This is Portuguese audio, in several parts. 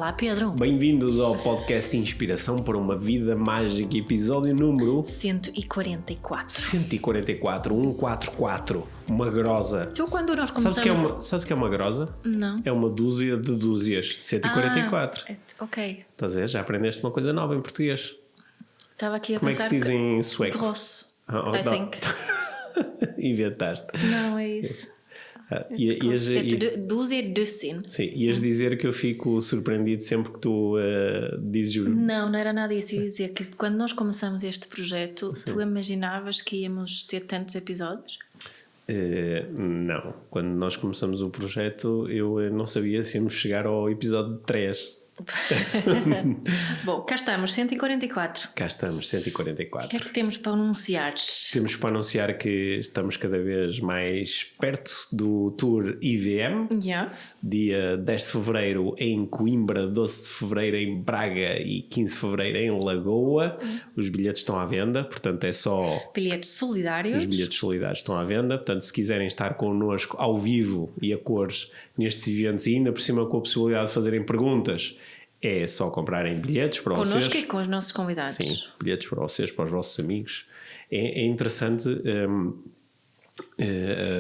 Olá, Pedro. Bem-vindos ao podcast Inspiração para uma Vida Mágica, episódio número 144. 144, 144, uma grosa. Tu, quando nós começamos... Sabes o que é uma grosa? Não. É uma dúzia de dúzias, 144. Ok. Estás a ver? Já aprendeste uma coisa nova em português. Estava aqui a Como é que pensar se diz em sueco? grosso, I think. Inventaste. Não, é isso. Dúzia é dussin. Sim, ias dizer que eu fico surpreendido sempre que tu dizes... Não era nada isso. Eu ia dizer que quando nós começamos este projeto, tu imaginavas que íamos ter tantos episódios? Não. Quando nós começamos o projeto, eu não sabia se íamos chegar ao episódio 3. Bom, cá estamos, 144. Cá estamos, 144. O que é que temos para anunciar? Temos para anunciar que estamos cada vez mais perto do Tour IVM. Dia 10 de Fevereiro em Coimbra, 12 de Fevereiro em Braga e 15 de Fevereiro em Lagoa. Os bilhetes estão à venda, portanto é só... Bilhetes solidários. Os bilhetes solidários estão à venda, portanto se quiserem estar connosco ao vivo e a cores nestes eventos e ainda por cima com a possibilidade de fazerem perguntas, é só comprarem bilhetes para vocês. Connosco e com os nossos convidados. Sim, bilhetes para vocês, para os vossos amigos. É interessante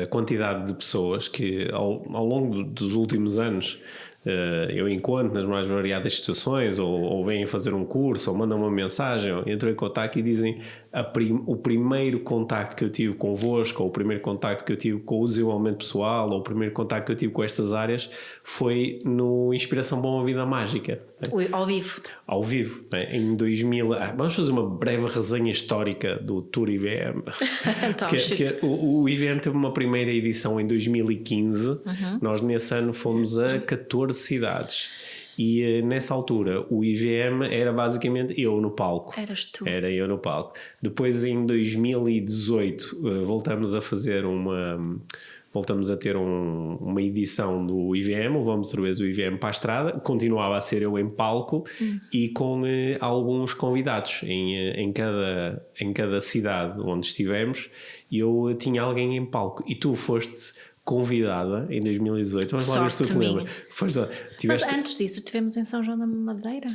a quantidade de pessoas que ao longo dos últimos anos eu encontro nas mais variadas situações ou vêm fazer um curso ou mandam uma mensagem ou entram em contacto e dizem o primeiro contacto que eu tive convosco ou o primeiro contacto que eu tive com o desenvolvimento pessoal ou o primeiro contacto que eu tive com estas áreas foi no Inspiração para uma Vida Mágica. Ao vivo. Ao vivo, né? Em 2000... vamos fazer uma breve resenha histórica do Tour IVM. Então, o IVM teve uma primeira edição em 2015. Nós nesse ano fomos a 14 cidades. E nessa altura o IVM era basicamente eu no palco. Eras tu. Era eu no palco. Depois em 2018 voltamos a ter uma edição do IVM, levamos outra vez o IVM para a estrada, continuava a ser eu em palco e com alguns convidados em cada cidade onde estivemos, eu tinha alguém em palco e tu foste convidada em 2018. Vamos lá ver se tu te lembras. Mas antes disso, tivemos em São João da Madeira?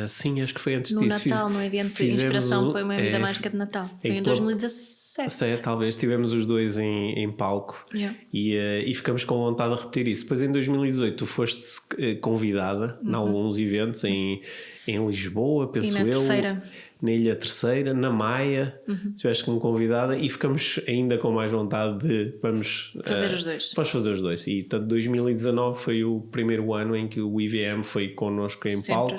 Sim, acho que foi antes no disso. No Natal, no evento de Inspiração para uma Vida Mágica de Natal. Foi em 2017. Talvez tivemos os dois em palco e ficamos com vontade de repetir isso. Depois em 2018 tu foste convidada em alguns eventos em Lisboa, penso eu. E na Terceira. Na Ilha Terceira, na Maia, estiveste como convidada e ficamos ainda com mais vontade de vamos fazer os dois. Vamos fazer os dois. E portanto 2019 foi o primeiro ano em que o IVM foi connosco em palco.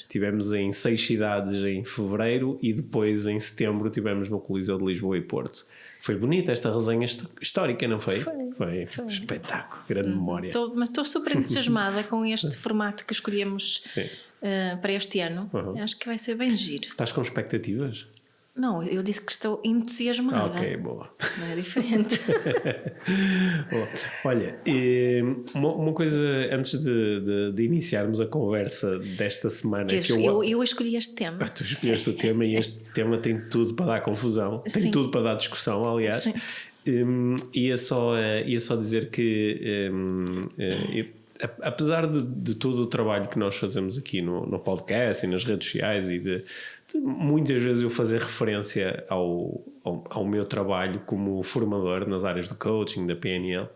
Tivemos em 6 cidades em fevereiro e depois em setembro tivemos no Coliseu de Lisboa e Porto. Foi bonita esta resenha histórica, não foi? Foi. Espetáculo, grande memória. Mas estou super entusiasmada com este formato que escolhemos para este ano. Acho que vai ser bem giro. Estás com expectativas? Não, eu disse que estou entusiasmada. Ok, boa. Não é diferente. Boa. Olha, uma coisa antes de iniciarmos a conversa desta semana. Eu escolhi este tema. Tu escolheste o tema e este tema tem tudo para dar confusão. Tem tudo para dar discussão, aliás. Sim. Ia só dizer que apesar de todo o trabalho que nós fazemos aqui no podcast e nas redes sociais e de muitas vezes eu fazer referência ao meu trabalho como formador nas áreas do coaching, da PNL,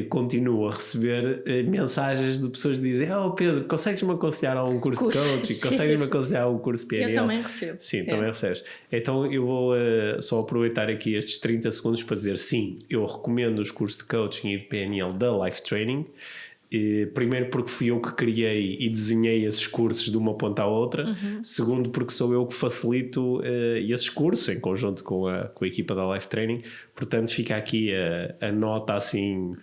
continuo a receber mensagens de pessoas que dizem Pedro, consegues-me aconselhar a um curso de coaching? Consegues-me aconselhar a um curso de PNL? Eu também recebo. Sim, também recebes. Então eu vou só aproveitar aqui estes 30 segundos para dizer sim, eu recomendo os cursos de coaching e de PNL da Life Training. Primeiro porque fui eu que criei e desenhei esses cursos de uma ponta à outra. Segundo porque sou eu que facilito esses cursos em conjunto com a equipa da Life Training. Portanto fica aqui a nota assim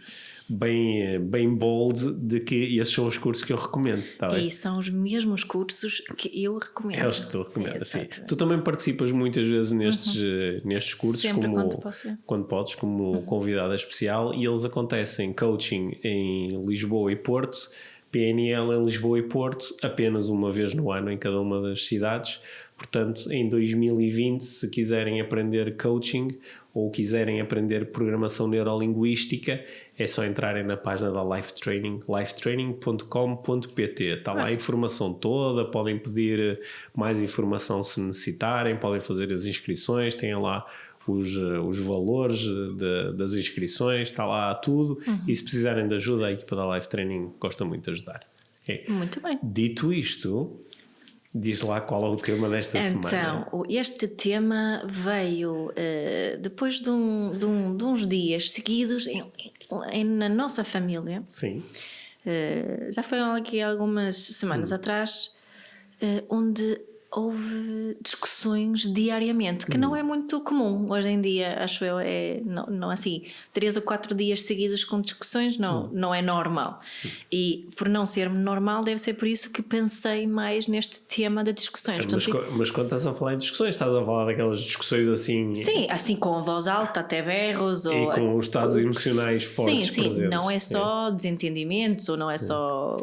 bem bold de que esses são os cursos que eu recomendo, tá bem? E são os mesmos cursos que eu recomendo. É os que tu recomendas, sim. Tu também participas muitas vezes nestes cursos. Sempre quando podes, como convidada especial, e eles acontecem coaching em Lisboa e Porto, PNL em Lisboa e Porto, apenas uma vez no ano em cada uma das cidades. Portanto, em 2020, se quiserem aprender coaching ou quiserem aprender programação neurolinguística, é só entrarem na página da Life Training, lifetraining.com.pt. Está lá a informação toda, podem pedir mais informação se necessitarem, podem fazer as inscrições, têm lá os valores das inscrições, está lá tudo. E se precisarem de ajuda, a equipa da Life Training gosta muito de ajudar. Muito bem. Dito isto, diz lá qual é o tema desta semana. Então, este tema veio depois de uns dias seguidos na nossa família. Sim. Já foi aqui algumas semanas atrás, onde houve discussões diariamente, que não é muito comum hoje em dia, acho eu. Não assim, 3 ou 4 dias seguidos com discussões não é normal. E por não ser normal, deve ser por isso que pensei mais neste tema de discussões. Mas quando estás a falar em discussões, estás a falar daquelas discussões assim... Sim, assim com a voz alta, até berros. E com os estados emocionais fortes. Sim, presentes. Não é só desentendimentos, ou não é só...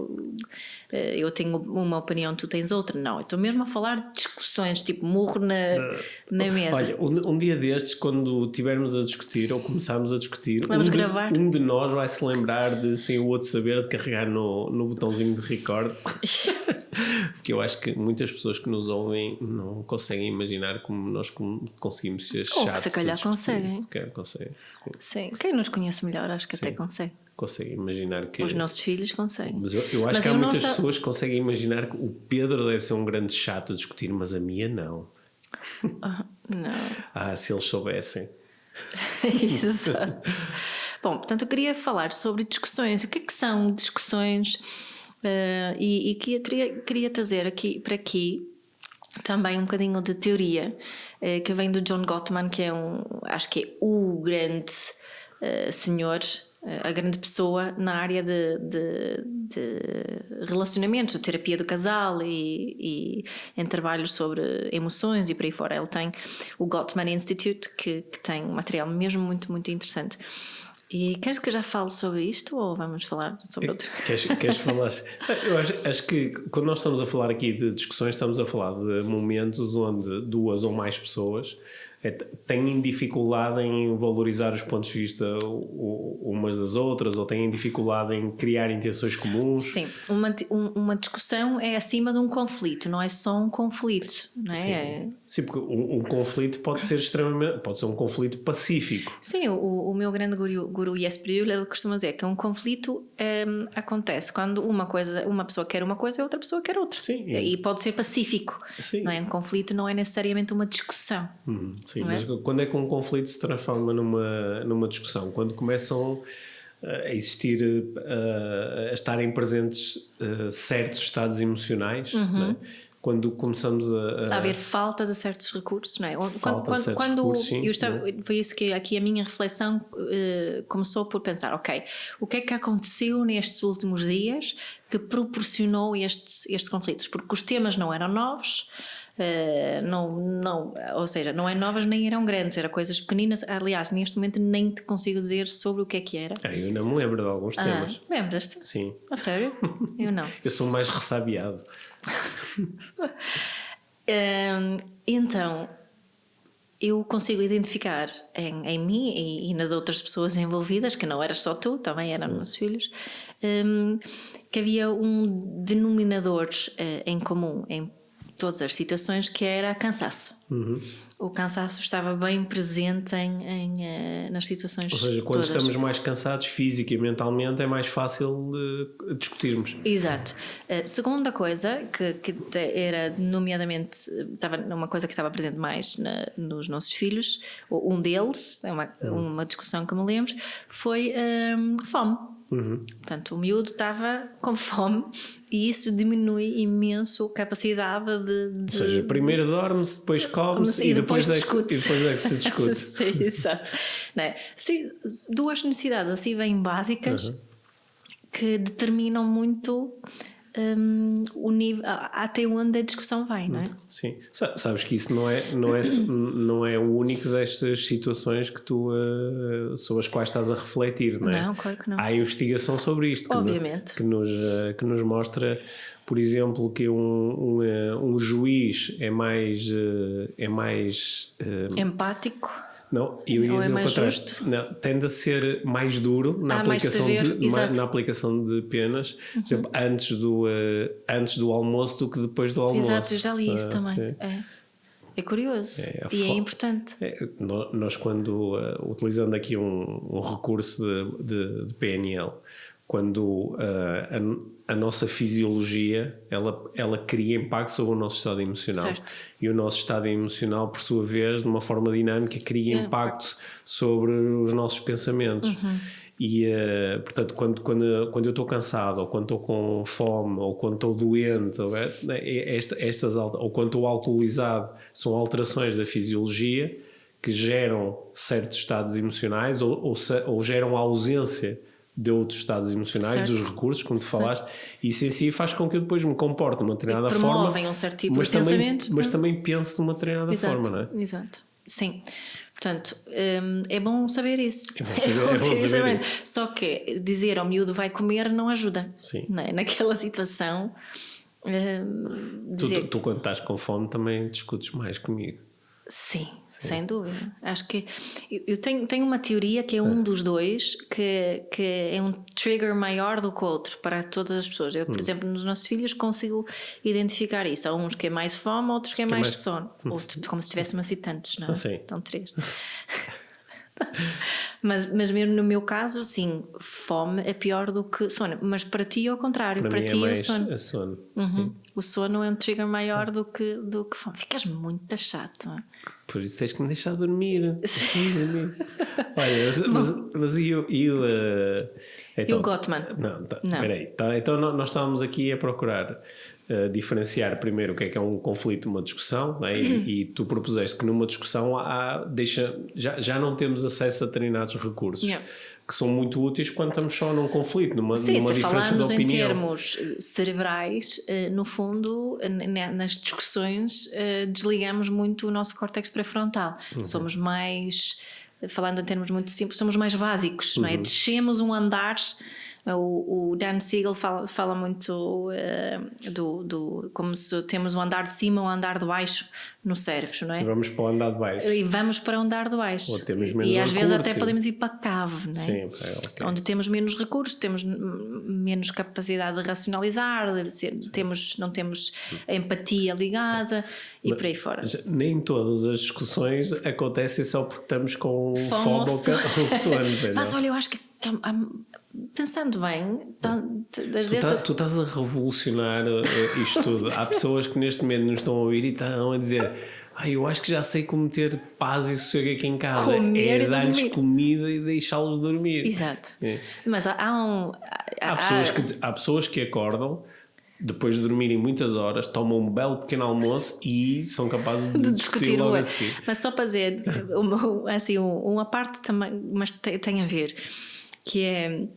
eu tenho uma opinião, tu tens outra. Não, eu estou mesmo a falar de discussões, tipo murro na mesa. Olha, um dia destes, quando estivermos a discutir ou começarmos a discutir, vamos gravar. Um de nós vai se lembrar de, sem o outro saber, de carregar no botãozinho de record. Porque eu acho que muitas pessoas que nos ouvem não conseguem imaginar como nós conseguimos ser chatos. Ou que se calhar conseguem. Conseguem. Sim, quem nos conhece melhor acho que até consegue. Consegue imaginar que... Os nossos filhos conseguem. Mas eu acho que há muitas pessoas que conseguem imaginar que o Pedro deve ser um grande chato a discutir, mas a minha não. Não. Se eles soubessem. Exato. Bom, portanto eu queria falar sobre discussões. O que é que são discussões? E queria trazer para aqui também um bocadinho de teoria que vem do John Gottman, que acho que é o grande senhor, a grande pessoa na área de relacionamentos, de terapia do casal e em trabalhos sobre emoções e por aí fora. Ele tem o Gottman Institute, que tem um material mesmo muito, muito interessante. E queres que eu já fale sobre isto ou vamos falar sobre outro? Queres falar? Eu acho que quando nós estamos a falar aqui de discussões, estamos a falar de momentos onde 2 ou mais pessoas têm dificuldade em valorizar os pontos de vista umas das outras, ou têm dificuldade em criar intenções comuns. Sim, uma discussão é acima de um conflito, não é só um conflito, não é? Sim, porque um conflito pode ser um conflito pacífico. Sim, o meu grande guru Jesper, ele costuma dizer que um conflito acontece quando uma pessoa quer uma coisa e outra pessoa quer outra. Sim, e pode ser pacífico. Sim. Não é? Um conflito não é necessariamente uma discussão. Sim, mas quando é que um conflito se transforma numa discussão? Quando começam a existir, a estarem presentes certos estados emocionais, não é? Quando começamos a haver falta de certos recursos, não é? Foi isso que aqui a minha reflexão começou por pensar, ok, o que é que aconteceu nestes últimos dias que proporcionou estes conflitos? Porque os temas não eram novos, ou seja, não é novas nem eram grandes, eram coisas pequeninas. Aliás, neste momento nem te consigo dizer sobre o que é que era. Eu não me lembro de alguns temas. Lembras-te? Sim. A sério? Eu não. Eu sou mais ressabiado. Então eu consigo identificar em mim e nas outras pessoas envolvidas, que não eras só tu, também eram nossos filhos, que havia um denominador em comum em todas as situações, que era cansaço. O cansaço estava bem presente nas situações. Ou seja, quando estamos mais cansados física e mentalmente, é mais fácil discutirmos. Exato. Segunda coisa, que era nomeadamente, estava uma coisa que estava presente mais nos nossos filhos, um deles, uma discussão que me lembro, foi fome. Portanto, o miúdo estava com fome e isso diminui imenso a capacidade de... Ou seja, primeiro dorme-se, depois come-se e depois é que se discute. Sim, exato. Não é? Sim, 2 necessidades assim bem básicas que determinam muito o nível, até onde a discussão vai, não é? Sim, sabes que isso não é o único destas situações que tu, sobre as quais estás a refletir, não é? Não, claro que não. Há investigação sobre isto Obviamente. que nos mostra, por exemplo, que um juiz é mais empático. não, eu ia Ou dizer é mais o contrário. justo? Não, tende a ser mais duro na, mais severo, exato. na aplicação de penas, por exemplo, antes do almoço do que depois do almoço. Exato, eu já li isso também. É curioso e é importante. Nós, quando utilizando aqui um recurso de PNL, quando a nossa fisiologia ela cria impacto sobre o nosso estado emocional, certo. E o nosso estado emocional, por sua vez, de uma forma dinâmica, cria impacto sobre os nossos pensamentos. E portanto, quando eu estou cansado, ou quando estou com fome, ou quando estou doente, ou quando estou alcoolizado, são alterações da fisiologia que geram certos estados emocionais ou geram a ausência de outros estados emocionais, certo. Dos recursos, como tu falaste, e isso em si faz com que eu depois me comporte de uma determinada forma. Promovem um certo tipo de pensamentos. Mas também penso de uma determinada forma, não é? Exato, sim. Portanto, é bom saber isso. É bom saber isso. Só que dizer ao miúdo vai comer não ajuda. Sim. Não é? Naquela situação. Tu, quando estás com fome, também discutes mais comigo. Sim, sem dúvida. Acho que eu tenho uma teoria que é um dos dois que é um trigger maior do que o outro para todas as pessoas. Eu, por exemplo, nos nossos filhos consigo identificar isso. Há uns que é mais fome, outros que é mais sono. Ou como se tivesse macitantes, não é? Sim. Então 3. mas mesmo no meu caso, sim, fome é pior do que sono. Mas para ti é ao contrário. Para ti é o sono. sono. O sono é um trigger maior do que fome. Ficas muito chato, não é? Por isso tens que me deixar dormir. Olha, mas e o então, e o Gottman? Não. Espera aí. Então nós estávamos aqui a procurar diferenciar primeiro o que é um conflito, uma discussão, né? E tu propuseste que numa discussão já não temos acesso a determinados recursos. Que são muito úteis quando estamos só num conflito, numa diferença de opinião. Se falarmos em termos cerebrais, no fundo, nas discussões, desligamos muito o nosso córtex pré-frontal. Somos mais, falando em termos muito simples, somos mais básicos, não é? Descemos um andar. O Dan Siegel fala muito como se temos um andar de cima e um andar de baixo no cérebro, não é? E vamos para o andar de baixo. E vamos para o andar de baixo. Ou temos menos e às vezes até podemos ir para a cave, não é? Sim, okay. Onde temos menos recursos, temos menos capacidade de racionalizar, não temos a empatia ligada e por aí fora. Nem todas as discussões acontecem só porque estamos com fome ou sono. Mas olha, eu acho que pensando bem, tu estás a revolucionar isto tudo. Há pessoas que neste momento nos estão a ouvir e estão a dizer: eu acho que já sei como ter paz e sossego aqui em casa. É dar-lhes comida e deixá-los dormir. Exato. Mas há pessoas que acordam depois de dormirem muitas horas, tomam um belo pequeno almoço e são capazes de discutir logo a seguir. Mas só para dizer assim, uma parte também, mas tem a ver, que é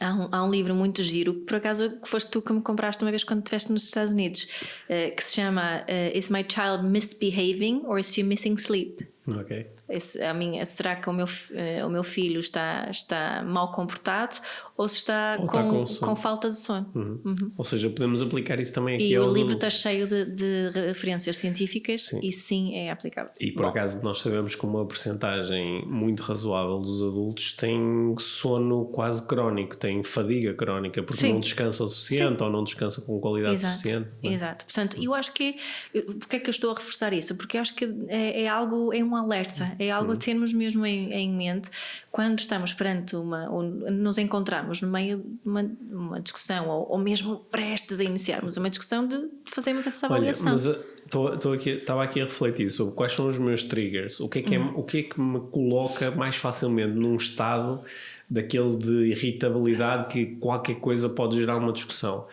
há um livro muito giro, que por acaso foste tu que me compraste uma vez quando estiveste nos Estados Unidos, que se chama Is My Child Misbehaving or Is She Missing Sleep? Ok. Será que o meu filho está mal comportado ou se está com falta de sono? Ou seja, podemos aplicar isso também aqui. E o livro está cheio de referências científicas. E sim, é aplicável. E por acaso nós sabemos que uma percentagem muito razoável dos adultos tem sono quase crónico, tem fadiga crónica porque não descansa o suficiente ou não descansa com qualidade suficiente. Exato. Portanto, eu acho que porque é que eu estou a reforçar isso? Porque eu acho que é um alerta, é algo a termos mesmo em mente quando estamos perante ou nos encontramos no meio de uma discussão ou mesmo prestes a iniciarmos uma discussão de fazermos essa avaliação. Olha, mas estava aqui a refletir sobre quais são os meus triggers, o que é que me coloca mais facilmente num estado daquele de irritabilidade que qualquer coisa pode gerar uma discussão.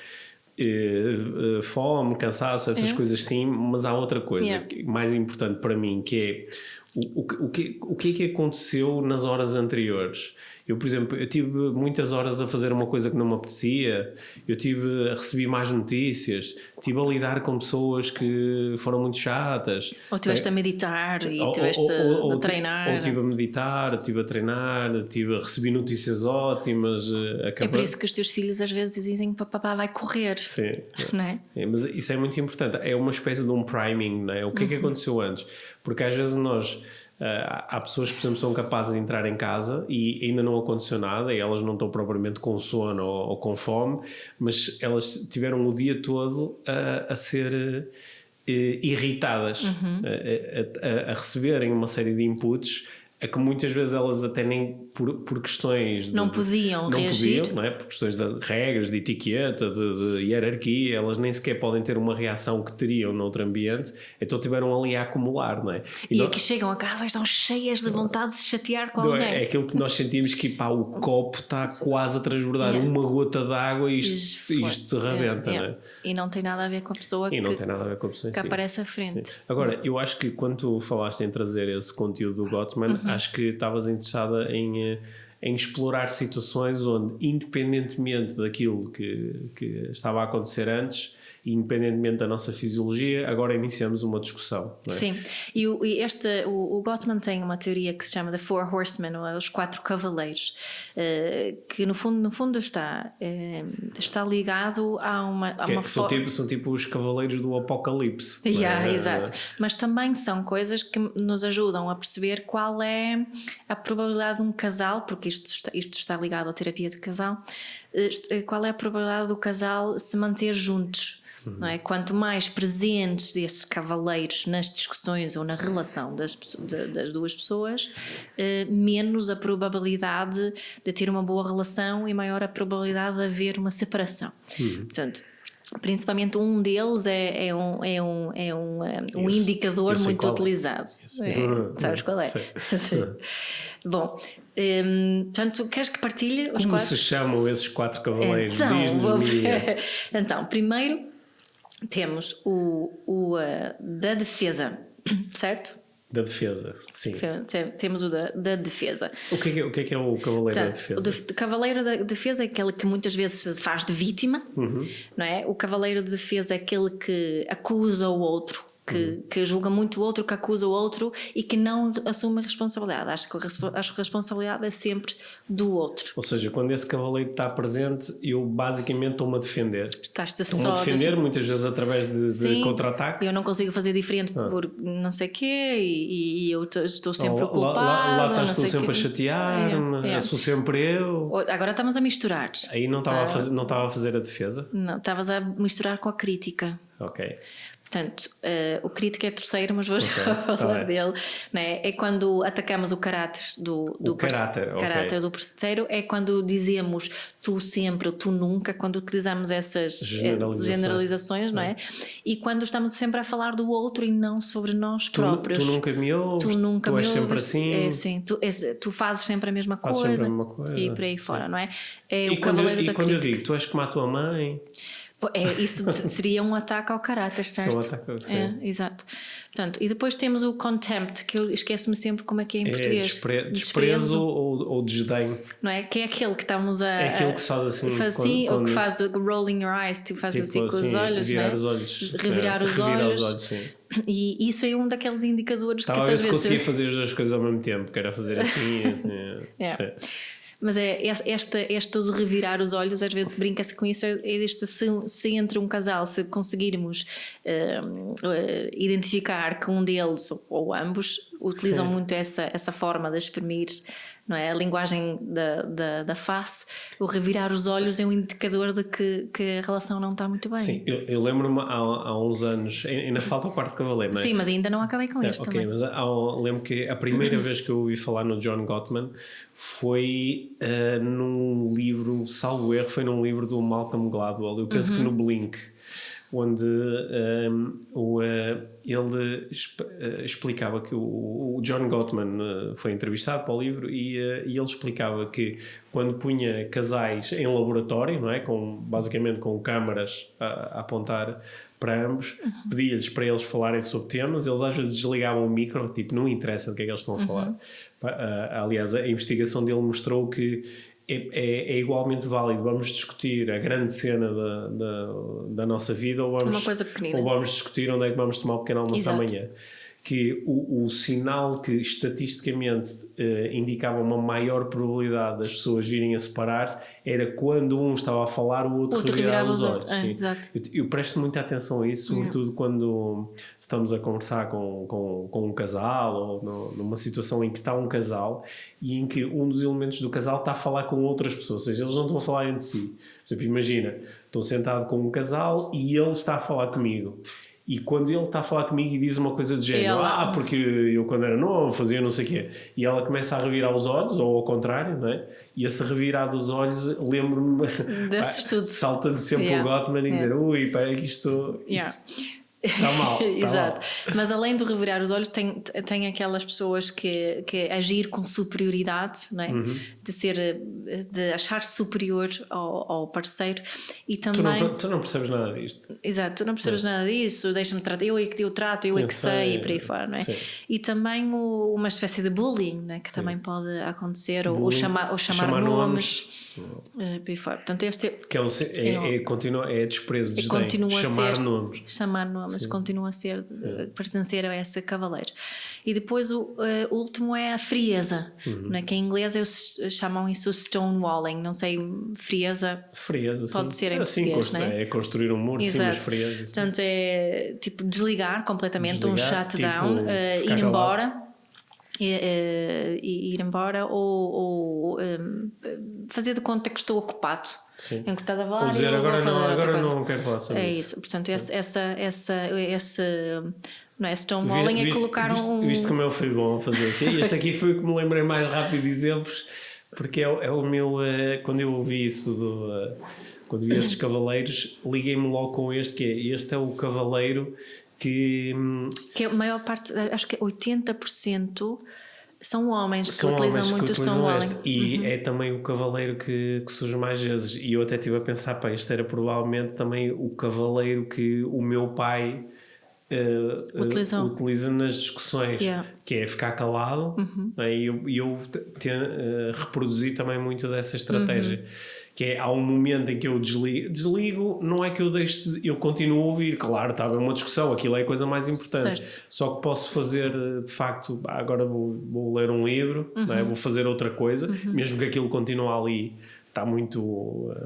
Fome, cansaço, essas coisas sim, mas há outra coisa mais importante para mim, que é o que é que aconteceu nas horas anteriores? Eu, por exemplo, eu tive muitas horas a fazer uma coisa que não me apetecia, eu tive a receber más notícias, tive a lidar com pessoas que foram muito chatas. Ou estiveste a meditar e estiveste a treinar. Ou estive a meditar, estive a treinar, estive a receber notícias ótimas. É por isso que os teus filhos às vezes dizem que papá vai correr. Sim. Não é? Mas isso é muito importante. É uma espécie de um priming, não é? O que é que aconteceu antes? Porque às vezes nós... há pessoas que, por exemplo, são capazes de entrar em casa e ainda não aconteceu nada e elas não estão propriamente com sono ou com fome, mas elas tiveram o dia todo a ser irritadas, a receberem uma série de inputs a que muitas vezes elas até nem por questões não podiam reagir, não é? Por questões de regras, de etiqueta, de hierarquia, elas nem sequer podem ter uma reação que teriam noutro ambiente, então tiveram ali a acumular, não é? E aqui chegam a casa e estão cheias de vontade de se chatear com alguém. É aquilo que nós sentimos que o copo está quase a transbordar uma gota de água e isto rebenta, não é? E não tem nada a ver com a pessoa que aparece à frente. Sim. Agora, eu acho que quando tu falaste em trazer esse conteúdo do Gottman, acho que estavas interessada em explorar situações onde, independentemente daquilo que estava a acontecer antes, independentemente da nossa fisiologia, agora iniciamos uma discussão, não é? Sim, e o Gottman tem uma teoria que se chama The Four Horsemen, ou os Quatro Cavaleiros, que no fundo está ligado a uma são tipo os cavaleiros do apocalipse. Exato, mas também são coisas que nos ajudam a perceber qual é a probabilidade de um casal, porque isto está ligado à terapia de casal, qual é a probabilidade do casal se manter juntos. Não é? Quanto mais presentes desses cavaleiros nas discussões ou na relação das duas pessoas, menos a probabilidade de ter uma boa relação e maior a probabilidade de haver uma separação. Portanto, principalmente um deles é um indicador muito utilizado. Sabes qual é? Sim. Bom, portanto, queres que partilhe os Como quatro? se chamam esses quatro cavaleiros? Então, primeiro temos o da defesa, certo? Da defesa, sim. Temos o da defesa. O que é o cavaleiro da defesa? O cavaleiro da defesa é aquele que muitas vezes se faz de vítima, não é? O cavaleiro de defesa é aquele que acusa o outro, que julga muito o outro, que acusa o outro e que não assume a responsabilidade. Acho que a responsabilidade é sempre do outro. Ou seja, quando esse cavaleiro está presente, eu basicamente estou-me a defender. Estou-me a defender, muitas vezes através de contra-ataque. Eu não consigo fazer diferente por não sei o quê e eu estou sempre culpado. Lá estás tu sempre a chatear-me, sou sempre eu. Agora estamos a misturar. Aí não estava a fazer a defesa? Não, estavas a misturar com a crítica. Ok. Portanto, o crítico é terceiro, mas vou já falar dele. Né? É quando atacamos o caráter do caráter do terceiro, é quando dizemos tu sempre, tu nunca, quando utilizamos essas generalizações, não é? E quando estamos sempre a falar do outro e não sobre nós próprios. Tu nunca me ouves, tu és sempre assim. É assim, tu fazes sempre a mesma coisa e por aí fora, não é? É o cavaleiro da crítica. E quando eu digo, tu és como a tua mãe... Isso seria um ataque ao caráter, certo? Exato. Portanto, e depois temos o contempt, que eu esqueço-me sempre como é que é em português. Desprezo ou desdém. Não é? Que é aquele que estamos a... É aquele que faz assim. Ou que faz o rolling your eyes, tipo faz assim com os olhos, revirar os olhos. Revirar os olhos. E isso é um daqueles indicadores que às vezes... conseguia fazer as duas coisas ao mesmo tempo, que era fazer assim. Mas este de revirar os olhos, às vezes brinca-se com isso, se entre um casal, se conseguirmos identificar que um deles ou ambos utilizam muito essa forma de exprimir, não é? A linguagem da face, o revirar os olhos é um indicador de que a relação não está muito bem. Sim, eu lembro-me há uns anos, ainda falta o quarto cavaleiro, não é? Sim, mas ainda não acabei com este também. Mas lembro que a primeira vez que eu ouvi falar no John Gottman foi num livro, salvo erro, foi num livro do Malcolm Gladwell, eu penso que no Blink, onde ele explicava que o John Gottman foi entrevistado para o livro e ele explicava que quando punha casais em laboratório, não é? Basicamente com câmaras a apontar para ambos, pedia-lhes para eles falarem sobre temas, eles às vezes desligavam o micro, tipo, não interessa do que é que eles estão a falar. Aliás, a investigação dele mostrou que é igualmente válido. Vamos discutir a grande cena da nossa vida ou vamos, uma coisa pequenina. Ou vamos discutir onde é que vamos tomar um pequeno almoço Exato. amanhã. Que o sinal que estatisticamente indicava uma maior probabilidade das pessoas virem a separar-se era quando um estava a falar, o outro revirava os olhos. Exato. Eu presto muita atenção a isso, sobretudo quando estamos a conversar com um casal ou numa situação em que está um casal e em que um dos elementos do casal está a falar com outras pessoas, ou seja, eles não estão a falar entre si. Por exemplo, imagina, estou sentado com um casal e ele está a falar comigo. E quando ele está a falar comigo e diz uma coisa do género, porque eu quando era novo fazia não sei o quê, e ela começa a revirar os olhos, ou ao contrário, não é? E esse revirar dos olhos, lembro-me, desse estudo. Salta-me sempre o Gottman a dizer, ui, pá, é que isto está mal. Exato. Mas além do revirar os olhos, tem aquelas pessoas que agir com superioridade, não é? De achar-se superior ao parceiro. E também tu não percebes nada disto. Exato, tu não percebes nada disso, deixa-me tratar, eu é que trato, eu é que sei, e por aí fora, não é? Sim. E também uma espécie de bullying, né, que também pode acontecer, ou chamar nomes. Por aí fora. Portanto, que é desprezo, desdém. Chamar nomes, sim. Continua a ser pertencer a esse cavaleiro. E depois o último é a frieza, né, que em inglês chamam isso stonewalling, não sei, frieza pode ser em português, né? É construir um muro, sim, mas frieza. Portanto, é tipo desligar completamente, um shutdown, ir embora. Ir embora ou fazer de conta que estou ocupado. Sim. Em que estás a falar, ou dizer agora não quero falar sobre isso. É isso. Portanto, esse não é stonewalling, é colocar Visto como eu fui bom a fazer isso. Este aqui foi o que me lembrei mais rápido de exemplos, porque é o meu quando eu ouvi isso quando vi esses cavaleiros, liguei-me logo com este é o cavaleiro que a maior parte, acho que 80% são homens que utilizam muito o stonewalling. E é também o cavaleiro que surge mais vezes. E eu até estive a pensar, este era provavelmente também o cavaleiro que o meu pai utiliza nas discussões, que é ficar calado. E eu reproduzi também muito dessa estratégia. Que é, há um momento em que eu desligo, não é que eu deixo eu continuo a ouvir, claro, estava uma discussão, aquilo é a coisa mais importante, certo. Só que posso fazer, de facto, agora vou ler um livro, não é? Vou fazer outra coisa, mesmo que aquilo continue ali, está muito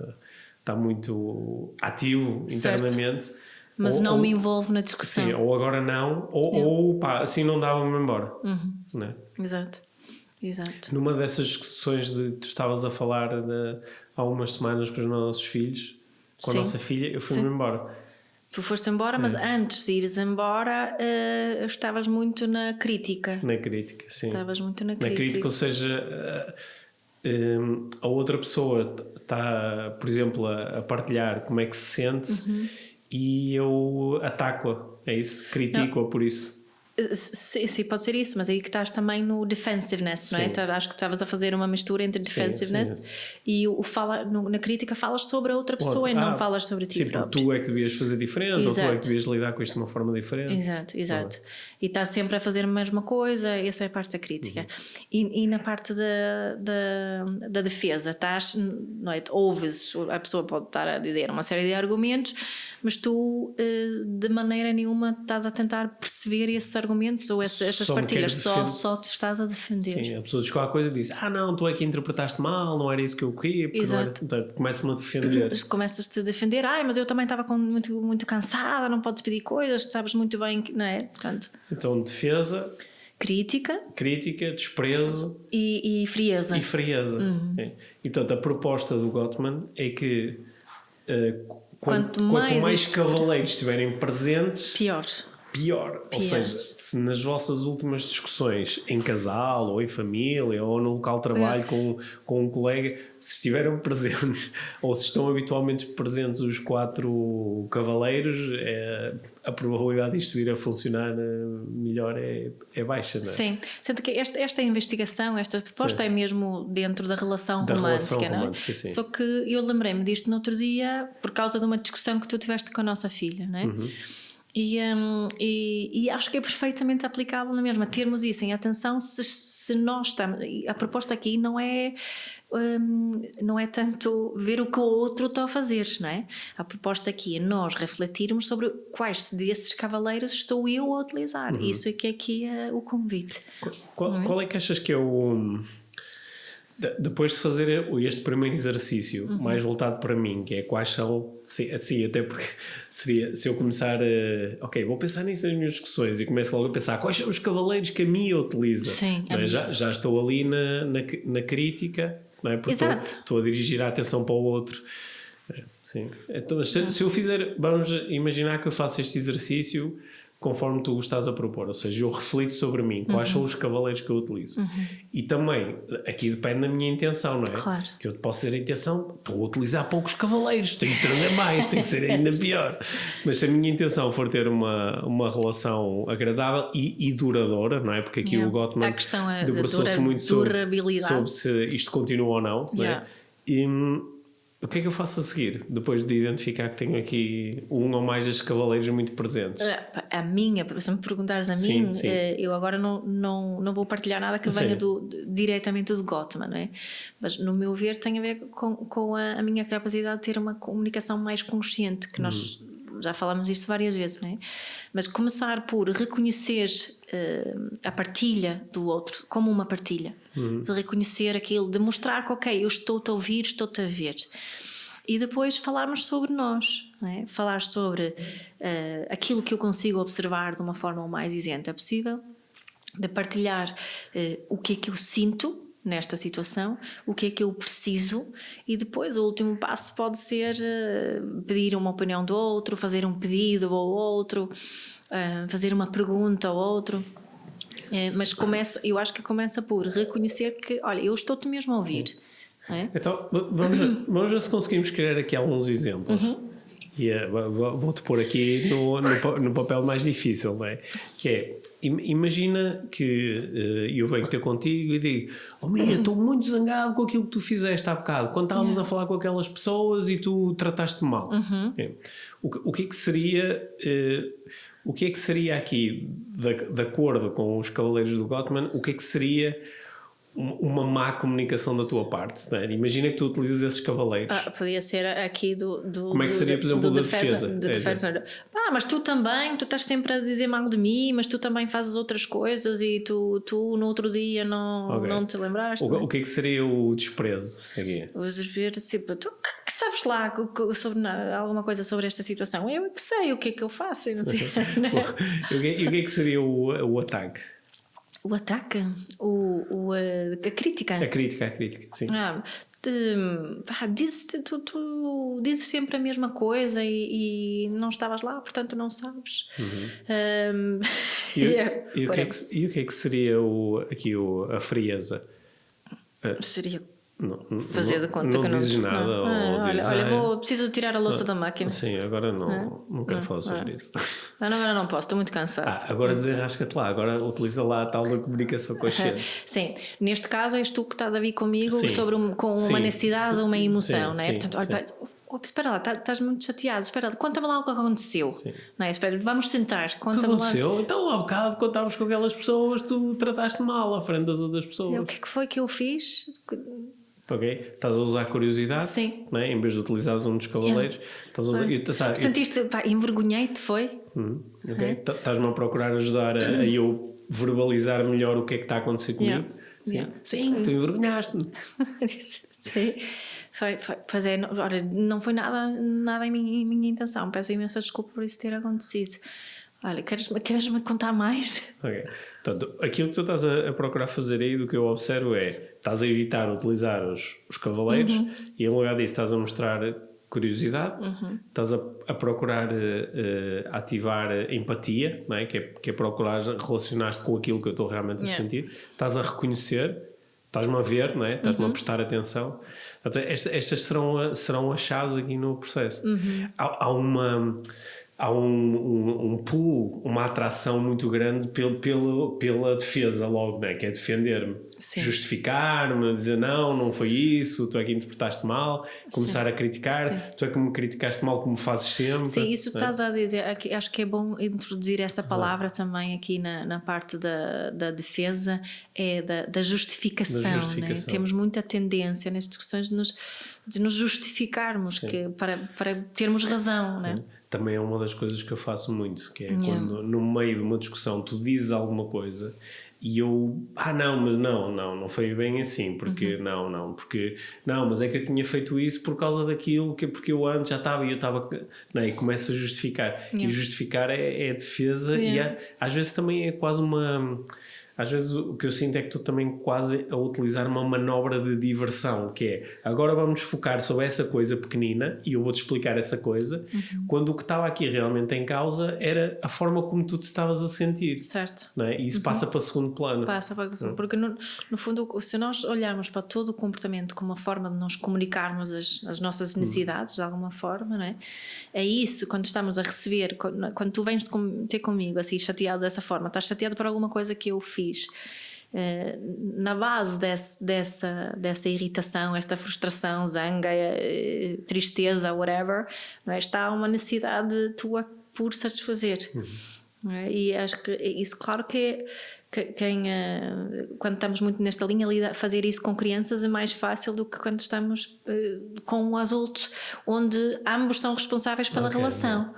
ativo internamente. Certo. Mas não me envolvo na discussão. Sim, ou agora não, ou assim não dava-me embora. Não é? Exato. Numa dessas discussões de tu estavas a falar há umas semanas com os nossos filhos, com a nossa filha, eu fui-me embora. Tu foste embora, mas antes de ires embora estavas muito na crítica. Na crítica, sim. Estavas muito na crítica. Na crítica, ou seja, a outra pessoa está, por exemplo, a partilhar como é que se sente e eu ataco-a, é isso? Critico-a por isso. Sim, pode ser isso, mas aí que estás também no defensiveness, não é? Acho que estavas a fazer uma mistura entre defensiveness e na crítica falas sobre a outra pessoa e não falas sobre ti próprio. Tu é que devias fazer diferente, ou tu é que devias lidar com isto de uma forma diferente. Exato. E estás sempre a fazer a mesma coisa, essa é a parte da crítica. E na parte da defesa, não é? Ouves, a pessoa pode estar a dizer uma série de argumentos, mas tu de maneira nenhuma estás a tentar perceber esses argumentos ou essas partilhas, só te estás a defender. Sim, a pessoa diz qualquer coisa e diz, não, tu é que interpretaste mal, não era isso que eu queria. Exato. Começa-me a defender. Começas-te a defender, mas eu também estava muito, muito cansada, não podes pedir coisas, tu sabes muito bem, não é? Portanto, então, defesa, crítica, desprezo e frieza. E portanto, a proposta do Gottman é que quanto mais cavaleiros estiverem presentes, pior. Ou seja, se nas vossas últimas discussões em casal, ou em família, ou no local de trabalho com um colega, se estiveram presentes, ou se estão habitualmente presentes os 4 cavaleiros, a probabilidade disto vir a funcionar melhor é baixa, não é? Sim, sendo que esta investigação, esta proposta é mesmo dentro da relação romântica, não é? Sim. Só que eu lembrei-me disto no outro dia por causa de uma discussão que tu tiveste com a nossa filha, não é? E acho que é perfeitamente aplicável na mesma, termos isso em atenção se nós estamos. A proposta aqui não é tanto ver o que o outro está a fazer, não é? A proposta aqui é nós refletirmos sobre quais desses cavaleiros estou eu a utilizar. Isso é que aqui é o convite. Qual é que achas que é o... Depois de fazer este primeiro exercício mais voltado para mim, que é quais são, assim, até porque seria, se eu começar ok, vou pensar nisso nas minhas discussões e começo logo a pensar quais são os cavaleiros que a minha utiliza. Sim, já estou ali na crítica, não é? Porque estou a dirigir a atenção para o outro. Sim. Então, se eu fizer, vamos imaginar que eu faço este exercício conforme tu estás a propor, ou seja, eu reflito sobre mim, quais são os cavaleiros que eu utilizo. E também, aqui depende da minha intenção, não é? Claro. Que eu posso ter a intenção, estou a utilizar poucos cavaleiros, tenho que trazer mais, tem que ser ainda pior. Mas se a minha intenção for ter uma relação agradável e duradoura, não é? Porque aqui o Gottman debruçou-se muito sobre se isto continua ou não, não é? E o que é que eu faço a seguir, depois de identificar que tenho aqui um ou mais destes cavaleiros muito presentes? Se me perguntares a mim, eu agora não vou partilhar nada que venha diretamente do Gottman, não é? Mas no meu ver tem a ver com a minha capacidade de ter uma comunicação mais consciente, que nós já falamos isto várias vezes, não é? Mas começar por reconhecer a partilha do outro como uma partilha, de reconhecer aquilo, de mostrar que ok, eu estou-te a ouvir, estou-te a ver, e depois falarmos sobre nós, não é? Falar sobre aquilo que eu consigo observar de uma forma o mais isenta possível, de partilhar o que é que eu sinto nesta situação, o que é que eu preciso, e depois o último passo pode ser pedir uma opinião do outro, fazer um pedido ao outro, fazer uma pergunta ao outro, mas eu acho que começa por reconhecer que, olha, eu estou-te mesmo a ouvir. É? Então vamos ver se conseguimos criar aqui alguns exemplos. E vou-te pôr aqui no papel mais difícil, não é? Que é, imagina que eu venho ter contigo e digo: oh Mia, estou muito zangado com aquilo que tu fizeste há bocado, quando estávamos a falar com aquelas pessoas e tu trataste mal. O que é que seria... o que é que seria aqui, de acordo com os cavaleiros do Gottman, o que é que seria uma má comunicação da tua parte, não é? Imagina que tu utilizas esses cavaleiros. Podia ser aqui do como é que seria, por exemplo, da defesa? Mas tu também, tu estás sempre a dizer mal de mim, mas tu também fazes outras coisas e tu no outro dia não te lembraste. O que é que seria o desprezo aqui? O desprezo, tipo, tu que sabes lá sobre alguma coisa sobre esta situação? Eu que sei o que é que eu faço, não sei. E o que é que seria o ataque? O ataque? A crítica? A crítica, sim. Tu dizes sempre a mesma coisa e não estavas lá, portanto não sabes. E o que é que seria a frieza? Seria fazer de conta que não dizes nada. Olha, preciso tirar a louça da máquina. Sim, agora não quero falar sobre isso. Agora não posso, estou muito cansado. Agora desenrasca-te lá, agora utiliza lá a tal da comunicação consciente. Sim, neste caso és tu que estás a vir comigo com uma necessidade ou uma emoção, não é? Portanto, olha, espera lá, estás muito chateado, espera, conta-me lá o que aconteceu. Não é? Espera, vamos sentar, conta-me lá. O que aconteceu? Então há bocado quando estávamos com aquelas pessoas tu trataste mal à frente das outras pessoas. O que é que foi que eu fiz? Ok? Estás a usar a curiosidade, não é? Em vez de utilizares um dos cavaleiros. Sentiste, envergonhei-te, foi? Ok? Estás-me a procurar ajudar a eu verbalizar melhor o que é que está a acontecer comigo. Sim, tu envergonhaste-me. Sim. Pois é, não foi nada em minha intenção. Peço imensa desculpa por isso ter acontecido. Olha, queres-me contar mais? Ok. Portanto, aquilo que tu estás a procurar fazer aí, do que eu observo, é estás a evitar utilizar os cavaleiros e em lugar disso estás a mostrar curiosidade, estás a procurar ativar empatia, não é? Que é procurar relacionar-te com aquilo que eu estou realmente a sentir, estás a reconhecer, estás-me a ver, não é? Estás-me a prestar atenção. Portanto, estas serão as chaves aqui no processo. Há um pull, uma atração muito grande pela defesa logo, né? Que é defender-me, justificar-me, dizer não foi isso, tu é que interpretaste mal, começar a criticar, tu é que me criticaste mal como fazes sempre. Sim, isso estás a dizer, acho que é bom introduzir essa palavra também aqui na parte da defesa, é da justificação. Né? Temos muita tendência nas discussões de nos justificarmos para termos razão, né? Também é uma das coisas que eu faço muito, que é quando no meio de uma discussão tu dizes alguma coisa e eu, não foi bem assim, porque mas é que eu tinha feito isso por causa daquilo, porque eu antes já estava e começo a justificar. E justificar é defesa e às vezes também é quase às vezes o que eu sinto é que tu também quase a utilizar uma manobra de diversão, que é, agora vamos focar sobre essa coisa pequenina e eu vou-te explicar essa coisa, quando o que estava aqui realmente em causa era a forma como tu te estavas a sentir. Certo. Não é? E isso passa para segundo plano. Porque no fundo, se nós olharmos para todo o comportamento como uma forma de nós comunicarmos as nossas necessidades de alguma forma, não é? É isso, quando estamos a receber, quando tu vens ter comigo assim chateado dessa forma, estás chateado por alguma coisa que eu fiz, na base dessa irritação, esta frustração, zanga, tristeza, whatever, não é? Está uma necessidade tua por satisfazer. E acho que isso, claro que quando estamos muito nesta linha, fazer isso com crianças é mais fácil do que quando estamos com um adulto, onde ambos são responsáveis pela relação.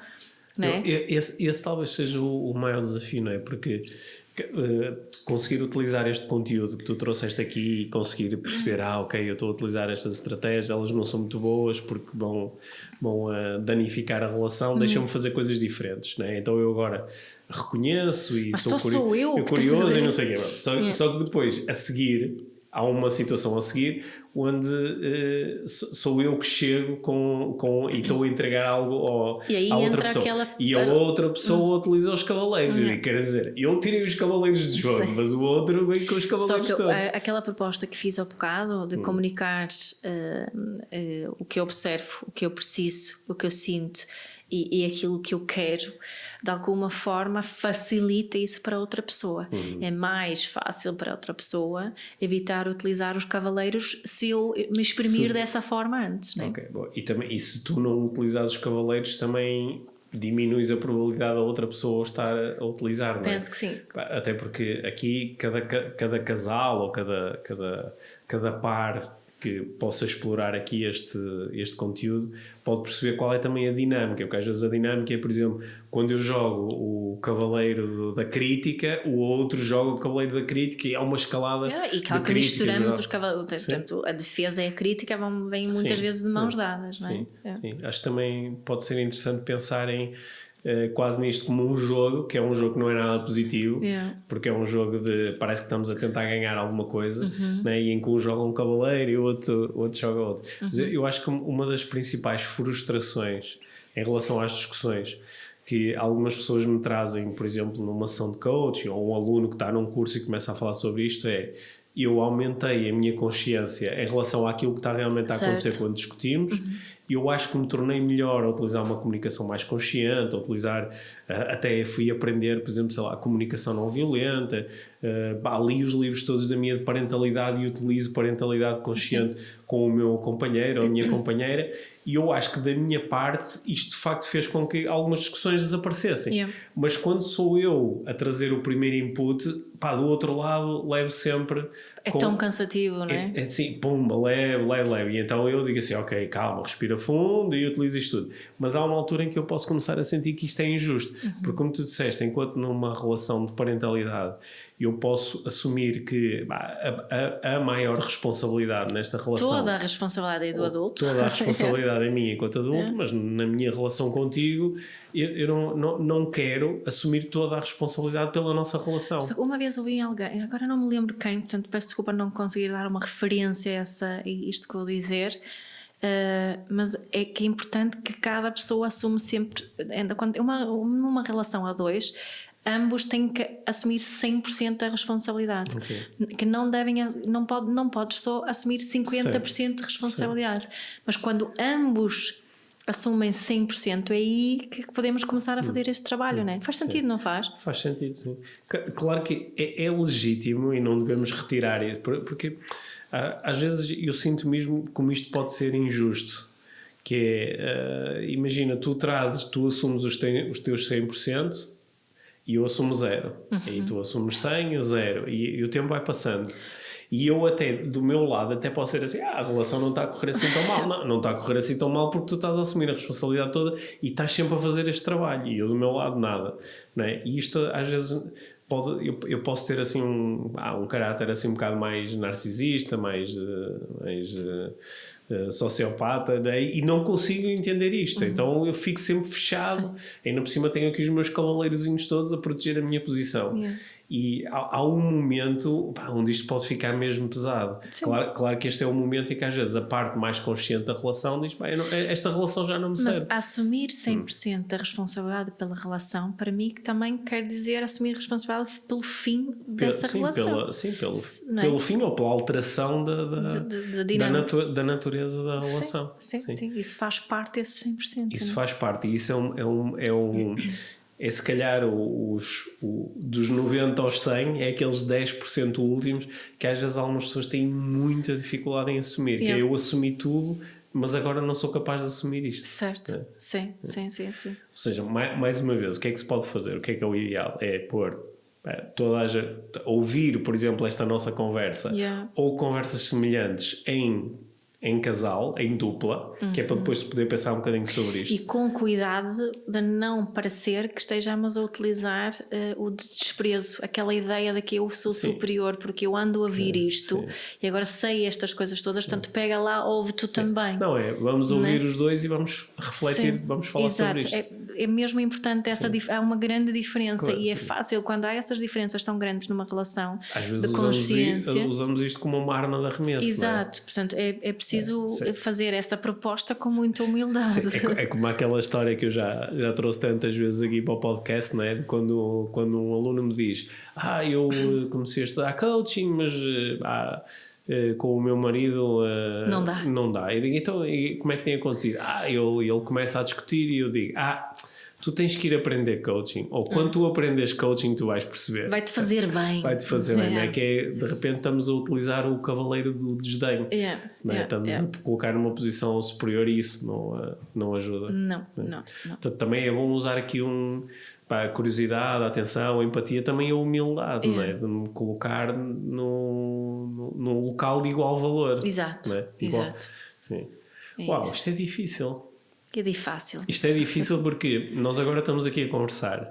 Não é? Esse talvez seja o maior desafio, não é? Porque conseguir utilizar este conteúdo que tu trouxeste aqui e conseguir perceber, ok, eu estou a utilizar estas estratégias, elas não são muito boas porque vão danificar a relação, deixam-me fazer coisas diferentes, né? Então eu agora reconheço e sou curioso e não sei o quê. Só que depois, a seguir, há uma situação a seguir onde sou eu que chego e estou a entregar algo à outra pessoa. E a outra pessoa utiliza os cavaleiros. E quer dizer, eu tirei os cavaleiros de jogo, mas o outro vem com os cavaleiros todos. Aquela proposta que fiz há bocado de comunicar o que eu observo, o que eu preciso, o que eu sinto e aquilo que eu quero, de alguma forma facilita isso para outra pessoa. É mais fácil para outra pessoa evitar utilizar os cavaleiros se eu me exprimir dessa forma antes, não é? Okay, bom. E se tu não utilizares os cavaleiros também diminuis a probabilidade da outra pessoa estar a utilizar, não é? Penso que sim. Até porque aqui cada casal ou cada par que possa explorar aqui este conteúdo pode perceber qual é também a dinâmica, porque às vezes a dinâmica é, por exemplo, quando eu jogo o cavaleiro da crítica, o outro joga o cavaleiro da crítica e há uma escalada e claro que misturamos os cavaleiros, portanto a defesa e a crítica vêm muitas vezes de mãos dadas, não é? Sim. Acho que também pode ser interessante pensar em quase nisto como um jogo, que é um jogo que não é nada positivo, porque é um jogo de parece que estamos a tentar ganhar alguma coisa, né? E em que um joga um cavaleiro e o outro joga outro. Mas eu acho que uma das principais frustrações em relação às discussões que algumas pessoas me trazem, por exemplo, numa sessão de coaching ou um aluno que está num curso e começa a falar sobre isto eu aumentei a minha consciência em relação àquilo que está realmente a acontecer quando discutimos. Eu acho que me tornei melhor a utilizar uma comunicação mais consciente, a utilizar, até fui aprender, por exemplo, sei lá, a comunicação não violenta, li os livros todos da minha parentalidade e utilizo parentalidade consciente com o meu companheiro ou a minha companheira, e eu acho que da minha parte isto de facto fez com que algumas discussões desaparecessem. Mas quando sou eu a trazer o primeiro input, do outro lado levo sempre... tão cansativo, não é? É assim, pumba, leve. E então eu digo assim, ok, calma, respira fundo e utilizo isto tudo. Mas há uma altura em que eu posso começar a sentir que isto é injusto. Porque como tu disseste, enquanto numa relação de parentalidade eu posso assumir que a maior responsabilidade nesta relação... Toda a responsabilidade é do adulto. Toda a responsabilidade é minha enquanto adulto, mas na minha relação contigo eu não quero assumir toda a responsabilidade pela nossa relação. Uma vez ouvi alguém, agora não me lembro quem, portanto peço desculpa não conseguir dar uma referência a isto que vou dizer, Mas é que é importante que cada pessoa assume sempre, ainda quando numa relação a dois, ambos têm que assumir 100% da responsabilidade. Que não devem, não podes só assumir 50% de responsabilidade. Mas quando ambos assumem 100%, é aí que podemos começar a fazer este trabalho, não é? Faz sentido, não faz? Faz sentido, sim. Claro que é legítimo e não devemos retirar isso, porque às vezes eu sinto mesmo como isto pode ser injusto, que é, imagina, tu assumes os teus 100% e eu assumo 0, e tu assumes 100 e 0, e o tempo vai passando. E eu até, do meu lado, até posso ser assim, a relação não está a correr assim tão mal. Não está a correr assim tão mal porque tu estás a assumir a responsabilidade toda e estás sempre a fazer este trabalho. E eu, do meu lado, nada. Não é? E isto, às vezes, eu posso ter assim um caráter assim um bocado mais narcisista, mais sociopata, né? E não consigo entender isto. Então eu fico sempre fechado. Ainda por cima tenho aqui os meus cavaleirozinhos todos a proteger a minha posição. E há um momento onde isto pode ficar mesmo pesado. Claro que este é o momento em que às vezes a parte mais consciente da relação diz, esta relação já não me serve. Mas assumir 100% da responsabilidade pela relação, para mim, também quer dizer assumir responsabilidade pelo fim dessa relação. Pelo fim ou pela alteração da natureza da relação. Sim. Isso faz parte desses 100%. Isso faz parte. E isso é se calhar dos 90 aos 100 é aqueles 10% últimos que às vezes algumas pessoas têm muita dificuldade em assumir. Que é, eu assumi tudo, mas agora não sou capaz de assumir isto. Certo, sim. Ou seja, mais uma vez, o que é que se pode fazer? O que é o ideal? É pôr ouvir, por exemplo, esta nossa conversa ou conversas semelhantes em casal, em dupla, que é para depois poder pensar um bocadinho sobre isto. E com cuidado de não parecer que estejamos a utilizar o desprezo, aquela ideia de que eu sou superior porque eu ando a ouvir isto e agora sei estas coisas todas, portanto pega lá, ouve tu também. Não, vamos ouvir os dois e vamos refletir, vamos falar sobre isto. É mesmo importante há uma grande diferença e é fácil quando há essas diferenças tão grandes numa relação. Às vezes de consciência. usamos isto como uma arma de arremesso. Exato, portanto é preciso fazer essa proposta com muita humildade. É como aquela história que eu já trouxe tantas vezes aqui para o podcast, não é? Quando um aluno me diz eu comecei a estudar coaching, mas com o meu marido não dá. Eu digo, então como é que tem acontecido? Ele começa a discutir e eu digo, tu tens que ir aprender coaching, ou quando tu aprendes coaching tu vais perceber. Vai-te fazer bem. Não é? Que de repente estamos a utilizar o cavaleiro do desdenho. Estamos a colocar numa posição superior e isso não ajuda. Não. Portanto, também é bom usar aqui a curiosidade, a atenção, a empatia, também a humildade, não é? De me colocar num local de igual valor. Exato, não é? exato. Sim. Uau, isto é difícil. Fácil. Isto é difícil porque nós agora estamos aqui a conversar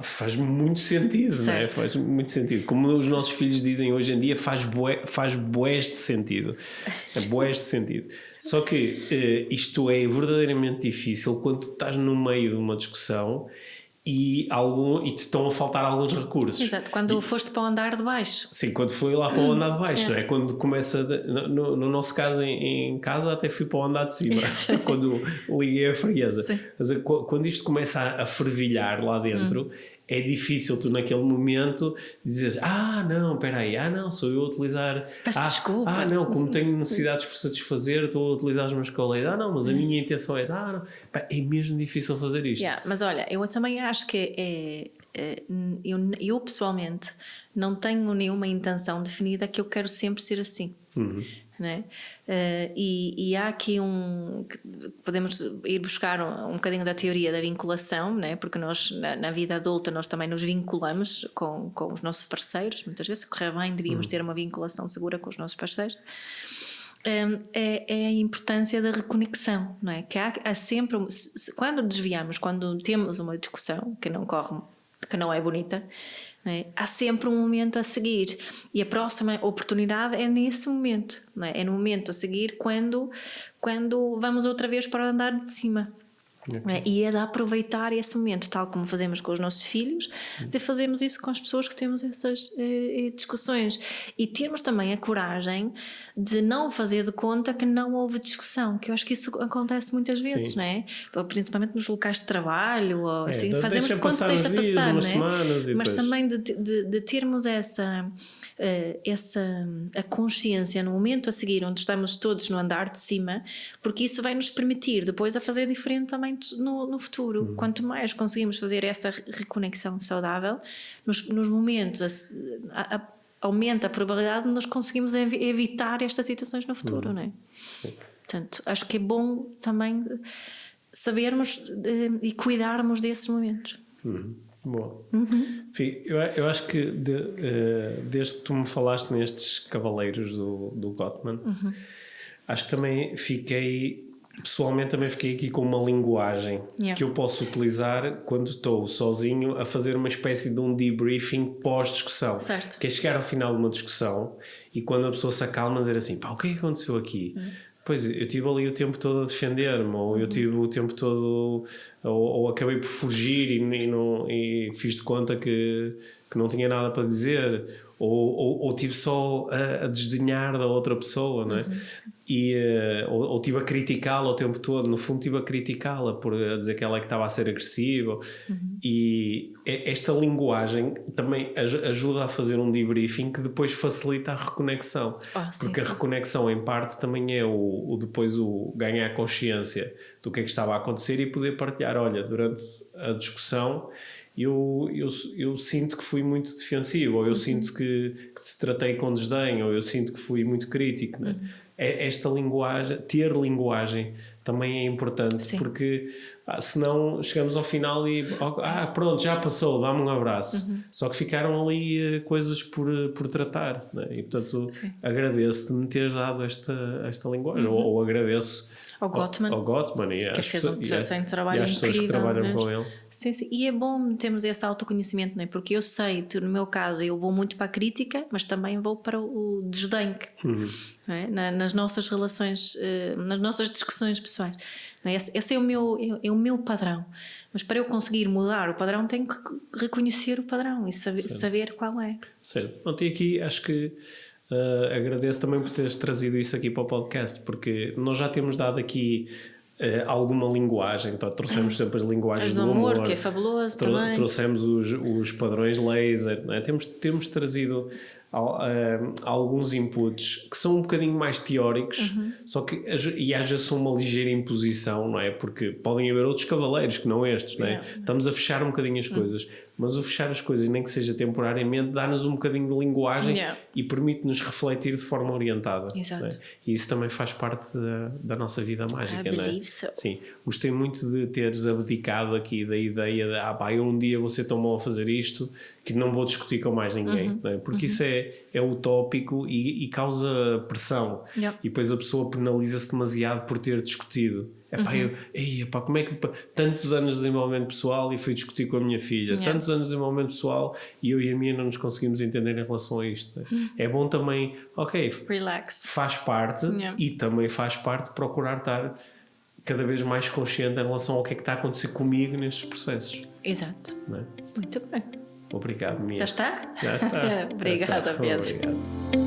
faz muito sentido, não é? Faz muito sentido. Como os nossos filhos dizem hoje em dia, faz bués de sentido. Bués de sentido. Só que isto é verdadeiramente difícil quando tu estás no meio de uma discussão e te estão a faltar alguns recursos. Exato, quando foste para o andar de baixo. Sim, quando foi lá para o andar de baixo, não é? Quando começa, no nosso caso em casa até fui para o andar de cima, quando liguei a frieza. Mas quando isto começa a fervilhar lá dentro, é difícil tu naquele momento dizeres, não, espera aí, não, sou eu a utilizar... Peço desculpa. Não, como tenho necessidades por satisfazer, estou a utilizar os meus colegas. Não, mas a minha intenção é não. É mesmo difícil fazer isto. Mas olha, eu também acho que eu pessoalmente não tenho nenhuma intenção definida que eu quero sempre ser assim. Né? E há aqui podemos ir buscar um bocadinho da teoria da vinculação, né? Porque nós na vida adulta nós também nos vinculamos com os nossos parceiros, muitas vezes se correr bem devíamos ter uma vinculação segura com os nossos parceiros. É a importância da reconexão, não é? Que há sempre, quando desviamos, quando temos uma discussão que não é bonita, não é? Há sempre um momento a seguir e a próxima oportunidade é nesse momento, não é? É no momento a seguir quando vamos outra vez para o andar de cima. E é de aproveitar esse momento, tal como fazemos com os nossos filhos, de fazermos isso com as pessoas que temos essas discussões e termos também a coragem de não fazer de conta que não houve discussão, que eu acho que isso acontece muitas vezes, não é? Principalmente nos locais de trabalho, ou assim, fazemos de conta que deixa passar, não é? Mas também de termos a consciência no momento a seguir, onde estamos todos no andar de cima, porque isso vai nos permitir depois a fazer diferente também no futuro. Quanto mais conseguimos fazer essa reconexão saudável nos momentos, aumenta a probabilidade de nós conseguimos evitar estas situações no futuro, não é? Portanto, acho que é bom também sabermos e cuidarmos desses momentos. Boa. Enfim, eu acho que desde que tu me falaste nestes cavaleiros do Gottman, acho que também pessoalmente também fiquei aqui com uma linguagem que eu posso utilizar quando estou sozinho a fazer uma espécie de um debriefing pós-discussão. Certo. Que é chegar ao final de uma discussão e quando a pessoa se acalma dizer assim, pá, o que é que aconteceu aqui? Pois, eu tive ali o tempo todo a defender-me, ou eu tive o tempo todo, ou acabei por fugir e fiz de conta que não tinha nada para dizer, ou tive só a desdenhar da outra pessoa, não é? Ou tive a criticá-la o tempo todo, no fundo tive a criticá-la por dizer que ela é que estava a ser agressiva. E esta linguagem também ajuda a fazer um debriefing que depois facilita a reconexão. Porque a reconexão em parte também é depois o ganhar consciência do que é que estava a acontecer e poder partilhar, olha, durante a discussão eu sinto que fui muito defensivo, ou eu sinto que te tratei com desdém, ou eu sinto que fui muito crítico, né? Esta linguagem, ter linguagem também é importante, porque senão chegamos ao final e pronto, já passou, dá-me um abraço. Só que ficaram ali coisas por tratar, né? E portanto agradeço-te me teres dado esta linguagem, ou agradeço ao Gottman que fez um trabalho incrível, que trabalham com ele. Sim. E é bom termos esse autoconhecimento, não é? Porque eu sei, no meu caso, eu vou muito para a crítica, mas também vou para o desdém, não é? Nas nossas relações, nas nossas discussões pessoais. Não é? Esse é o meu padrão. Mas para eu conseguir mudar o padrão, tenho que reconhecer o padrão e saber qual é. Certo. Ontem aqui acho que agradeço também por teres trazido isso aqui para o podcast, porque nós já temos dado aqui alguma linguagem, então trouxemos sempre as linguagens do amor, que é fabuloso também. Trouxemos os padrões laser, não é? Temos trazido alguns inputs que são um bocadinho mais teóricos, só que às vezes são uma ligeira imposição, não é? Porque podem haver outros cavaleiros que não estes, não é? Estamos a fechar um bocadinho as coisas, mas o fechar as coisas, nem que seja temporariamente, dá-nos um bocadinho de linguagem e permite-nos refletir de forma orientada. Exato. Não é? E isso também faz parte da nossa vida mágica, não é? So. Sim. Gostei muito de teres abdicado aqui da ideia de eu um dia vou ser tão bom a fazer isto que não vou discutir com mais ninguém, não é? Porque isso é utópico e causa pressão. E depois a pessoa penaliza-se demasiado por ter discutido. Como é que tantos anos de desenvolvimento pessoal e fui discutir com a minha filha, tantos anos de desenvolvimento pessoal e eu e a minha não nos conseguimos entender em relação a isto, né? É bom também, relax, faz parte e também faz parte procurar estar cada vez mais consciente em relação ao que é que está a acontecer comigo nestes processos. Exato, não é? Muito bem. Obrigado, Mia. Já está? Já está. Obrigada, Pedro. Obrigado.